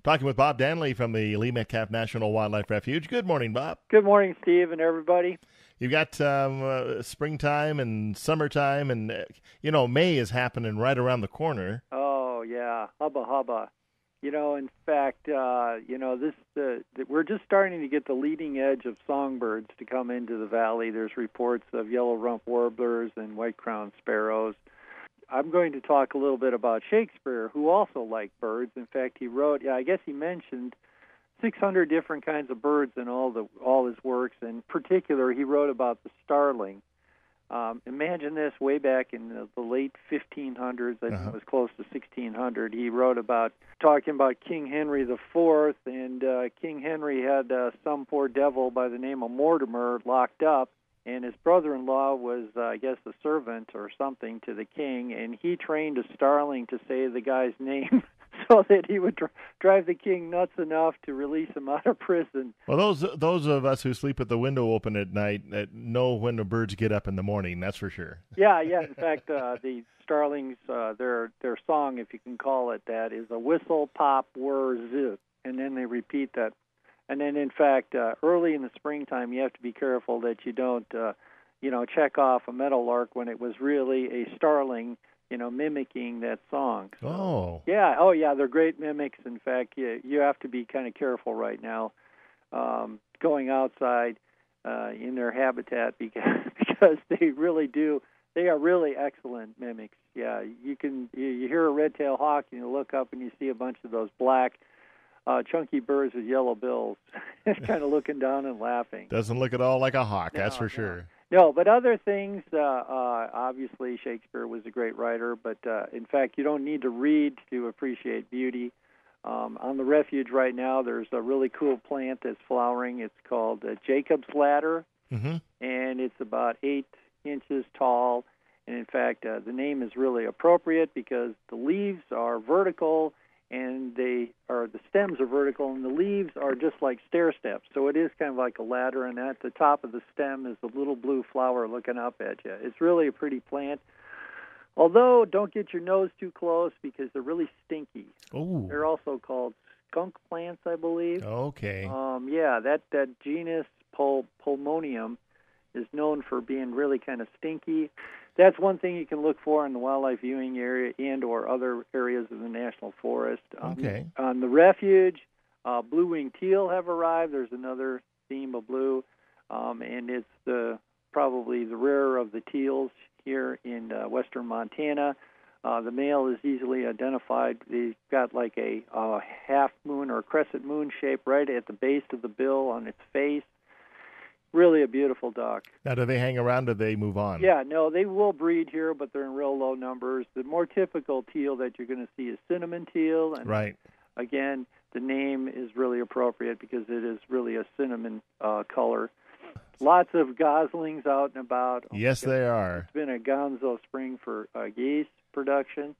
Talking with Bob Danley from the Lee Metcalf National Wildlife Refuge. Good morning, Bob. Good morning, Steve, and everybody. You've got springtime and summertime, and, May is happening right around the corner. Oh, yeah. Hubba, hubba. In fact, we're just starting to get the leading edge of songbirds to come into the valley. There's reports of yellow-rump warblers and white-crowned sparrows. I'm going to talk a little bit about Shakespeare, who also liked birds. In fact, he wrote, I guess he mentioned 600 different kinds of birds in all his works. In particular, he wrote about the starling. Imagine this, way back in the late 1500s, I think it was close to 1600, he wrote talking about King Henry IV, and King Henry had some poor devil by the name of Mortimer locked up, and his brother-in-law was, I guess, a servant or something to the king, and he trained a starling to say the guy's name so that he would drive the king nuts enough to release him out of prison. Well, those of us who sleep with the window open at night know when the birds get up in the morning, that's for sure. Yeah. In fact, the starlings, their song, if you can call it that, is a whistle, pop, whir, zip, and then they repeat that. And then, in fact, early in the springtime, you have to be careful that you don't, check off a meadowlark when it was really a starling, mimicking that song. So, yeah, they're great mimics. In fact, you have to be kind of careful right now going outside in their habitat because they really do. They are really excellent mimics. Yeah, you hear a red-tailed hawk and you look up and you see a bunch of those black chunky birds with yellow bills kind of looking down and laughing. Doesn't look at all like a hawk, that's for sure. No, but other things, obviously Shakespeare was a great writer, but in fact you don't need to read to appreciate beauty. On the refuge right now there's a really cool plant that's flowering. It's called Jacob's Ladder, and it's about 8 inches tall. And in fact, the name is really appropriate because the leaves are vertical, and the stems are vertical, and the leaves are just like stair steps. So it is kind of like a ladder, and at the top of the stem is a little blue flower looking up at you. It's really a pretty plant. Although, don't get your nose too close because they're really stinky. Ooh. They're also called skunk plants, I believe. Okay. That genus Pulmonium is known for being really kind of stinky. That's one thing you can look for in the wildlife viewing area and or other areas of the national forest. Okay. On the refuge, blue-winged teal have arrived. There's another theme of blue, and it's probably the rarer of the teals here in western Montana. The male is easily identified. He's got like a half moon or crescent moon shape right at the base of the bill on its face. Really a beautiful duck. Now, do they hang around or do they move on? Yeah, no, they will breed here, but they're in real low numbers. The more typical teal that you're going to see is cinnamon teal. And right. Again, the name is really appropriate because it is really a cinnamon color. Lots of goslings out and about. Yes, they are. It's been a gonzo spring for geese production.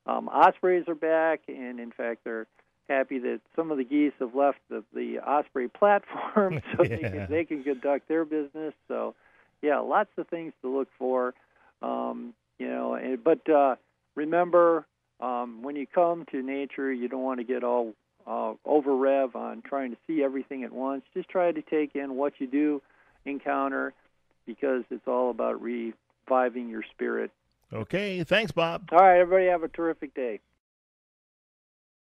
Ospreys are back, and in fact, they're happy that some of the geese have left the osprey platform so they can conduct their business. So, yeah, lots of things to look for. But remember, when you come to nature, you don't want to get all over rev on trying to see everything at once. Just try to take in what you do encounter because it's all about reviving your spirit. Okay, thanks, Bob. All right, everybody have a terrific day.